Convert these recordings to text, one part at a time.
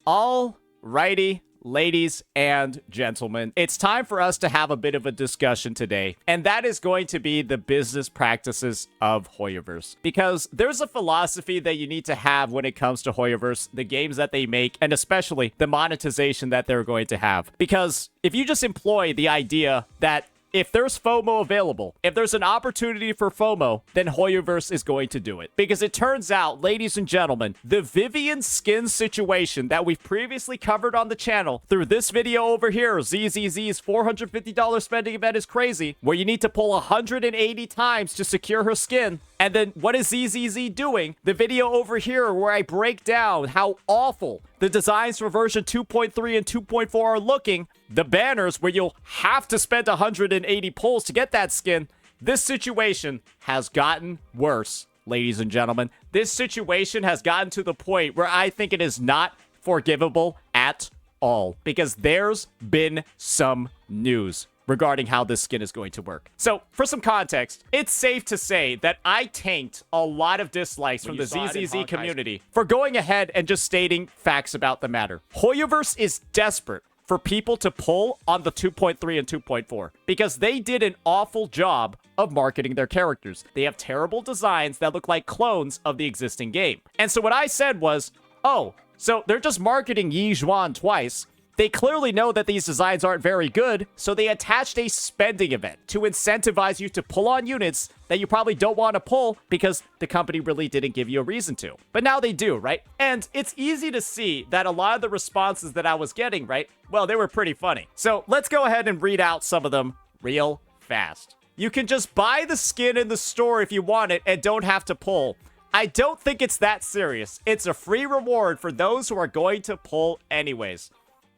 Alrighty, ladies and gentlemen, it's time for us to have a bit of a discussion today, and that is going to be the business practices of Hoyoverse. Because there's a philosophy that you need to have when it comes to Hoyoverse, the games that they make, and especially the monetization that they're going to have. Because if you just employ the idea that if there's FOMO available, if there's an opportunity for FOMO, then Hoyoverse is going to do it. Because it turns out, ladies and gentlemen, the Vivian skin situation that we've previously covered on the channel through this video over here, ZZZ's $450 spending event is crazy, where you need to pull 180 times to secure her skin. And then what is ZZZ doing? The video over here where I break down how awful the designs for version 2.3 and 2.4 are looking, the banners where you'll have to spend 180 pulls to get that skin. This situation has gotten worse, ladies and gentlemen. This situation has gotten to the point where I think it is not forgivable at all, because there's been some news regarding how this skin is going to work. So, for some context, it's safe to say that I tanked a lot of dislikes from the ZZZ community for going ahead and just stating facts about the matter. Hoyoverse is desperate for people to pull on the 2.3 and 2.4 because they did an awful job of marketing their characters. They have terrible designs that look like clones of the existing game. And so what I said was, oh, so they're just marketing Yi Zhuan twice. They clearly know that these designs aren't very good, so they attached a spending event to incentivize you to pull on units that you probably don't want to pull because the company really didn't give you a reason to. But now they do, right? And it's easy to see that a lot of the responses that I was getting, right? Well, they were pretty funny. So let's go ahead and read out some of them real fast. You can just buy the skin in the store if you want it and don't have to pull. I don't think it's that serious. It's a free reward for those who are going to pull anyways.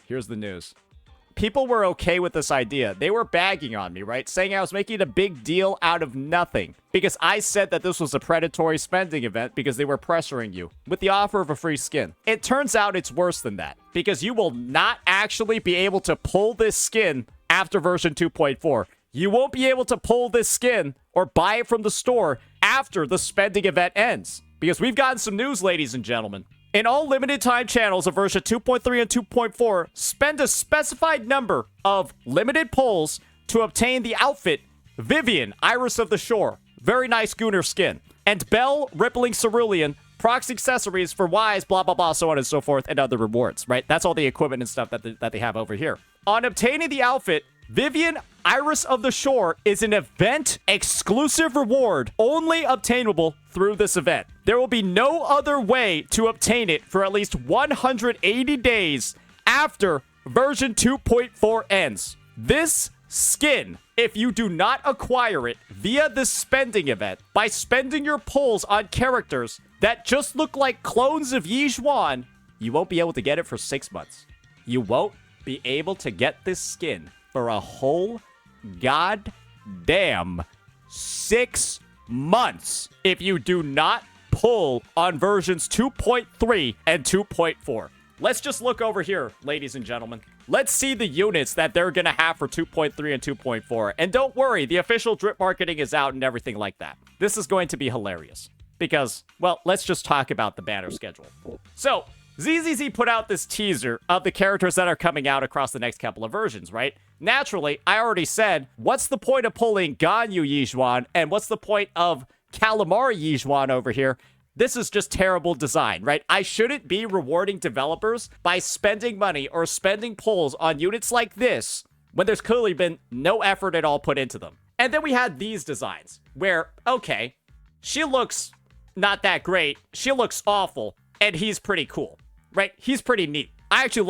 Here's the news. People were okay with this idea. They were bagging on me, right? Saying I was making a big deal out of nothing. Because I said that this was a predatory spending event because they were pressuring you with the offer of a free skin. It turns out it's worse than that. Because you will not actually be able to pull this skin after version 2.4. You won't be able to pull this skin or buy it from the store after the spending event ends. Because we've gotten some news, ladies and gentlemen. In all limited time channels of version 2.3 and 2.4, spend a specified number of limited pulls to obtain the outfit Vivian, Iris of the Shore, very nice Gunnar skin, and Belle, Rippling Cerulean, prox accessories for Wise, blah, blah, blah, so on and so forth, and other rewards, right? That's all the equipment and stuff that they have over here. On obtaining the outfit, Vivian, Iris of the Shore is an event exclusive reward only obtainable through this event. There will be no other way to obtain it for at least 180 days after version 2.4 ends. This skin, if you do not acquire it via the spending event by spending your pulls on characters that just look like clones of Yi Zhuan, you won't be able to get it for 6 months. You won't be able to get this skin for a whole goddamn 6 months if you do not pull on versions 2.3 and 2.4. Let's just look over here, ladies and gentlemen. Let's see the units that they're going to have for 2.3 and 2.4. And don't worry, the official drip marketing is out and everything like that. This is going to be hilarious because, well, let's just talk about the banner schedule. So, ZZZ put out this teaser of the characters that are coming out across the next couple of versions, right? Naturally, I already said, what's the point of pulling Ganyu Yi Zhuan, and what's the point of Calamari Yi Zhuan over here? This is just terrible design, right? I shouldn't be rewarding developers by spending money or spending pulls on units like this when there's clearly been no effort at all put into them. And then we had these designs where, okay, she looks not that great, she looks awful, and he's pretty cool, right? He's pretty neat. I actually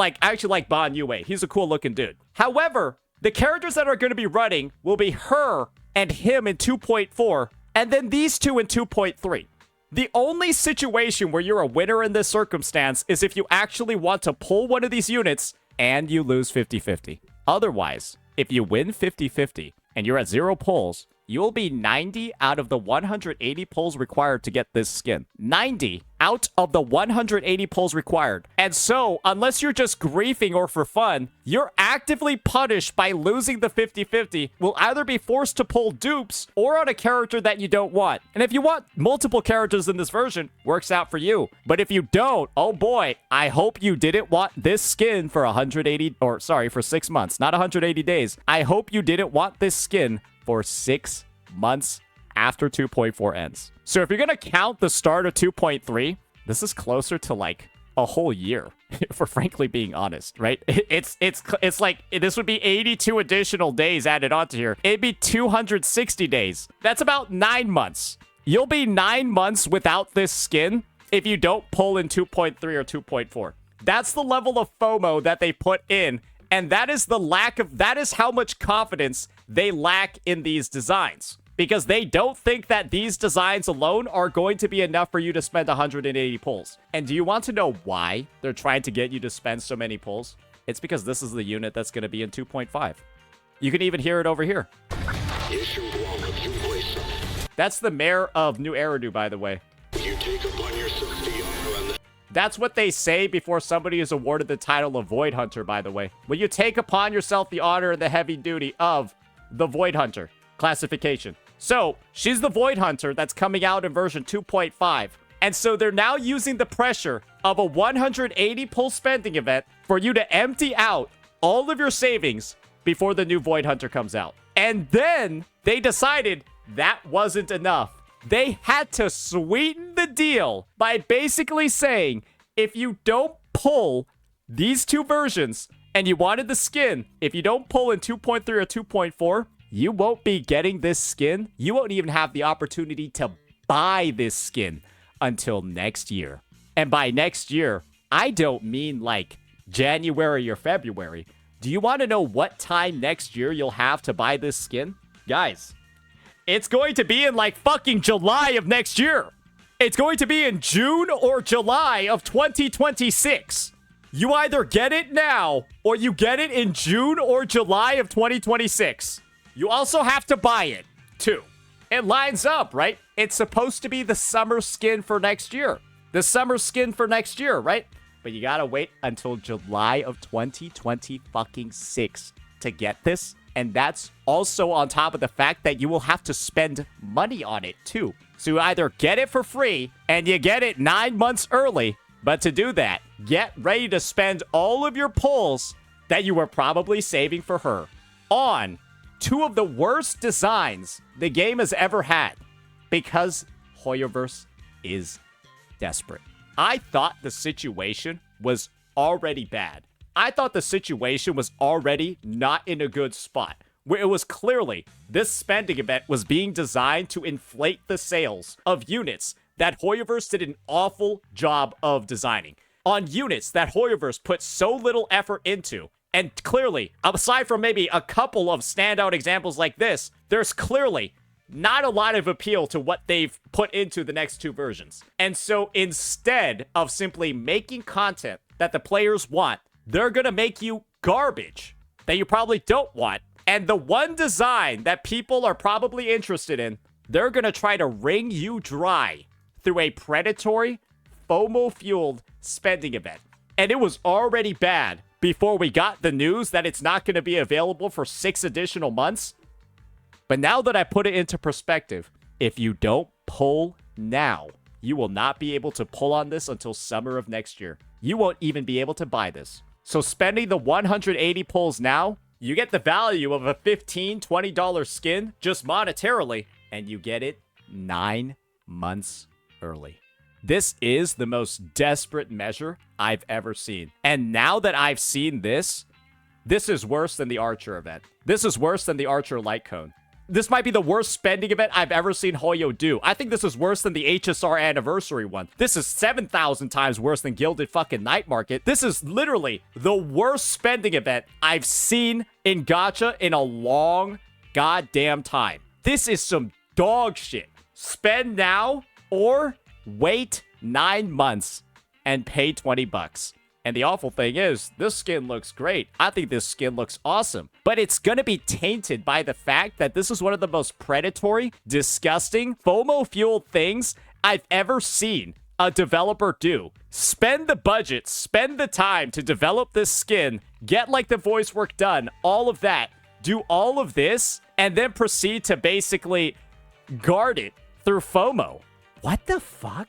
like Ban Yue. He's a cool looking dude. However, the characters that are going to be running will be her and him in 2.4, and then these two in 2.3. The only situation where you're a winner in this circumstance is if you actually want to pull one of these units and you lose 50-50. Otherwise, if you win 50-50 and you're at 0 pulls, you'll be 90 out of the 180 pulls required to get this skin. 90 out of the 180 pulls required. And so, unless you're just griefing or for fun, you're actively punished by losing the 50-50, will either be forced to pull dupes or on a character that you don't want. And if you want multiple characters in this version, works out for you. But if you don't, oh boy, I hope you didn't want this skin for for 6 months, not 180 days. I hope you didn't want this skin for 6 months after 2.4 ends. So if you're gonna count the start of 2.3, this is closer to like a whole year, for frankly being honest, right? It's like this would be 82 additional days added onto here. It'd be 260 days. That's about 9 months. You'll be 9 months without this skin if you don't pull in 2.3 or 2.4. That's the level of FOMO that they put in, and that is how much confidence they lack in these designs. Because they don't think that these designs alone are going to be enough for you to spend 180 pulls. And do you want to know why they're trying to get you to spend so many pulls? It's because this is the unit that's going to be in 2.5. You can even hear it over here. That's the mayor of New Eridu, by the way. You take upon yourself the honor. That's what they say before somebody is awarded the title of Void Hunter, by the way. Will you take upon yourself the honor and the heavy duty of the Void Hunter classification? So, she's the Void Hunter that's coming out in version 2.5. And so they're now using the pressure of a 180 pull spending event for you to empty out all of your savings before the new Void Hunter comes out. And then they decided that wasn't enough. They had to sweeten the deal by basically saying, if you don't pull these two versions and you wanted the skin, if you don't pull in 2.3 or 2.4, you won't be getting this skin. You won't even have the opportunity to buy this skin until next year. And by next year, I don't mean like January or February. Do you want to know what time next year you'll have to buy this skin? Guys, it's going to be in like fucking July of next year. It's going to be in June or July of 2026. You either get it now or you get it in June or July of 2026. You also have to buy it, too. It lines up, right? It's supposed to be the summer skin for next year. The summer skin for next year, right? But you gotta wait until July of 2026 to get this. And that's also on top of the fact that you will have to spend money on it, too. So you either get it for free and you get it 9 months early. But to do that, get ready to spend all of your pulls that you were probably saving for her on two of the worst designs the game has ever had, because Hoyoverse is desperate. I thought the situation was already bad. I thought the situation was already not in a good spot, where it was clearly this spending event was being designed to inflate the sales of units that Hoyoverse did an awful job of designing. On units that Hoyoverse put so little effort into. And clearly, aside from maybe a couple of standout examples like this, there's clearly not a lot of appeal to what they've put into the next two versions. And so instead of simply making content that the players want, they're gonna make you garbage that you probably don't want. And the one design that people are probably interested in, they're gonna try to wring you dry through a predatory, FOMO-fueled spending event. And it was already bad before we got the news that it's not going to be available for 6 additional months. But now that I put it into perspective, if you don't pull now, you will not be able to pull on this until summer of next year. You won't even be able to buy this. So spending the 180 pulls now, you get the value of a $15, $20 skin just monetarily, and you get it 9 months early. This is the most desperate measure I've ever seen. And now that I've seen this, this is worse than the Archer event. This is worse than the Archer Light Cone. This might be the worst spending event I've ever seen Hoyo do. I think this is worse than the HSR Anniversary one. This is 7,000 times worse than Gilded fucking Night Market. This is literally the worst spending event I've seen in Gacha in a long goddamn time. This is some dog shit. Spend now or wait 9 months and pay $20. And the awful thing is, this skin looks great. I think this skin looks awesome. But it's gonna be tainted by the fact that this is one of the most predatory, disgusting, FOMO-fueled things I've ever seen a developer do. Spend the budget, spend the time to develop this skin, get like the voice work done, all of that, do all of this, and then proceed to basically guard it through FOMO. What the fuck?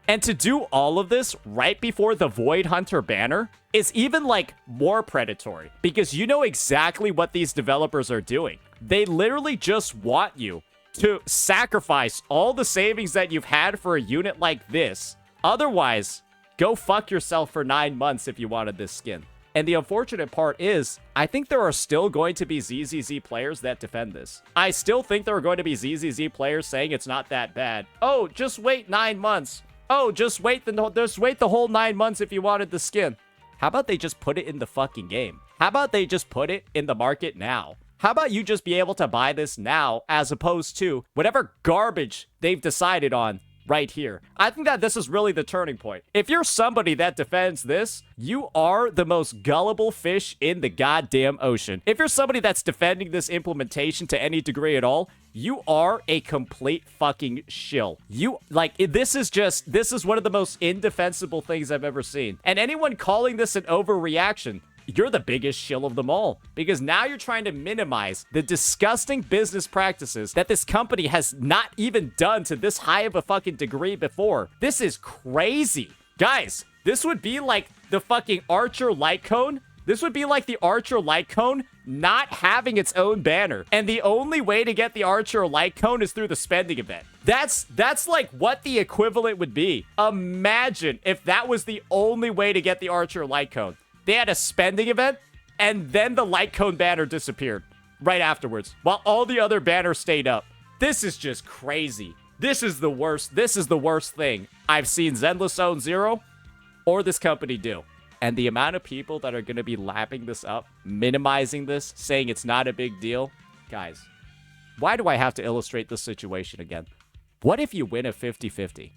And to do all of this right before the Void Hunter banner is even like more predatory, because you know exactly what these developers are doing. They literally just want you to sacrifice all the savings that you've had for a unit like this. Otherwise, go fuck yourself for 9 months if you wanted this skin. And the unfortunate part is, I think there are still going to be ZZZ players that defend this. I still think there are going to be ZZZ players saying it's not that bad. Oh, just wait 9 months. Oh, just wait the whole 9 months if you wanted the skin. How about they just put it in the fucking game? How about they just put it in the market now? How about you just be able to buy this now as opposed to whatever garbage they've decided on right here? I think that this is really the turning point. If you're somebody that defends this, you are the most gullible fish in the goddamn ocean. If you're somebody that's defending this implementation to any degree at all, you are a complete fucking shill. This is one of the most indefensible things I've ever seen. And anyone calling this an overreaction, you're the biggest shill of them all, because now you're trying to minimize the disgusting business practices that this company has not even done to this high of a fucking degree before. This is crazy. Guys, this would be like the fucking Archer light cone. This would be like the Archer light cone not having its own banner. And the only way to get the Archer light cone is through the spending event. That's like what the equivalent would be. Imagine if that was the only way to get the Archer light cone. They had a spending event, and then the light cone banner disappeared right afterwards, while all the other banners stayed up. This is just crazy. This is the worst. This is the worst thing I've seen Zenless Zone Zero or this company do. And the amount of people that are going to be lapping this up, minimizing this, saying it's not a big deal. Guys, why do I have to illustrate this situation again? What if you win a 50-50?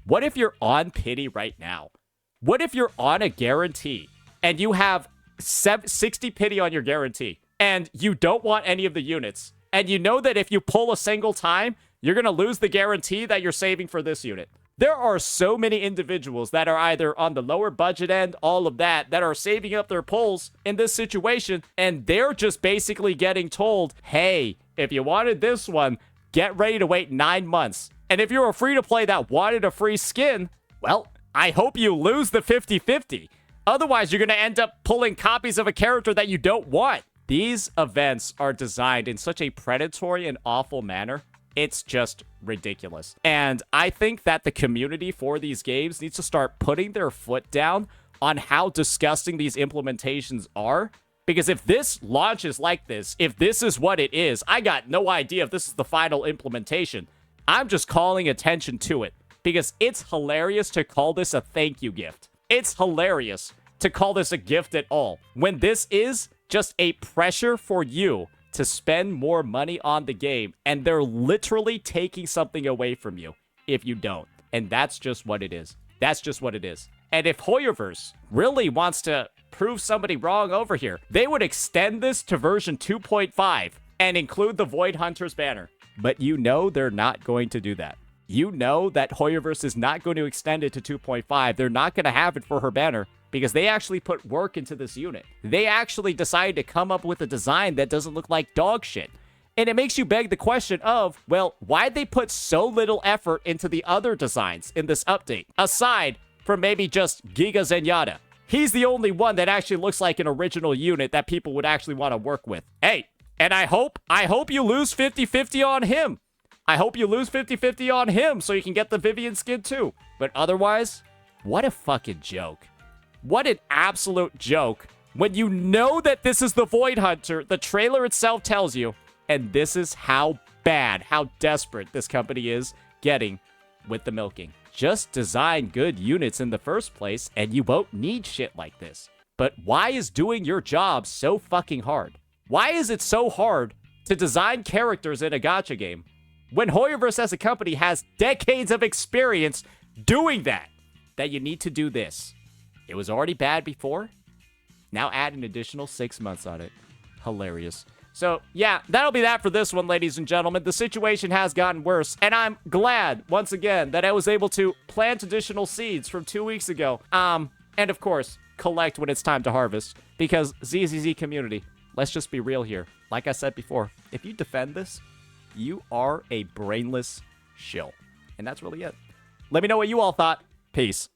What if you're on pity right now? What if you're on a guarantee and you have 60 pity on your guarantee, and you don't want any of the units, and you know that if you pull a single time, you're going to lose the guarantee that you're saving for this unit? There are so many individuals that are either on the lower budget end, all of that are saving up their pulls in this situation, and they're just basically getting told, hey, if you wanted this one, get ready to wait 9 months. And if you're a free-to-play that wanted a free skin, well, I hope you lose the 50-50. Otherwise, you're going to end up pulling copies of a character that you don't want. These events are designed in such a predatory and awful manner. It's just ridiculous. And I think that the community for these games needs to start putting their foot down on how disgusting these implementations are. Because if this launches like this, if this is what it is, I got no idea if this is the final implementation. I'm just calling attention to it, because it's hilarious to call this a thank you gift. It's hilarious to call this a gift at all, when this is just a pressure for you to spend more money on the game, and they're literally taking something away from you if you don't. And that's just what it is. That's just what it is. And if Hoyoverse really wants to prove somebody wrong over here, they would extend this to version 2.5 and include the Void Hunters banner. But you know they're not going to do that. You know that Hoyoverse is not going to extend it to 2.5. They're not going to have it for her banner, because they actually put work into this unit. They actually decided to come up with a design that doesn't look like dog shit. And it makes you beg the question of, well, why'd they put so little effort into the other designs in this update, aside from maybe just Giga Zenyatta? He's the only one that actually looks like an original unit that people would actually want to work with. Hey, and I hope you lose 50-50 on him. I hope you lose 50-50 on him so you can get the Vivian skin too. But otherwise, what a fucking joke. What an absolute joke, when you know that this is the Void Hunter, the trailer itself tells you, and this is how bad, how desperate this company is getting with the milking. Just design good units in the first place, and you won't need shit like this. But why is doing your job so fucking hard? Why is it so hard to design characters in a gacha game, when Hoyoverse as a company has decades of experience doing that you need to do this? It was already bad before. Now add an additional 6 months on it. Hilarious. So, yeah, that'll be that for this one, ladies and gentlemen. The situation has gotten worse, and I'm glad, once again, that I was able to plant additional seeds from 2 weeks ago. And, of course, collect when it's time to harvest. Because ZZZ community, let's just be real here. Like I said before, if you defend this, you are a brainless shill. And that's really it. Let me know what you all thought. Peace.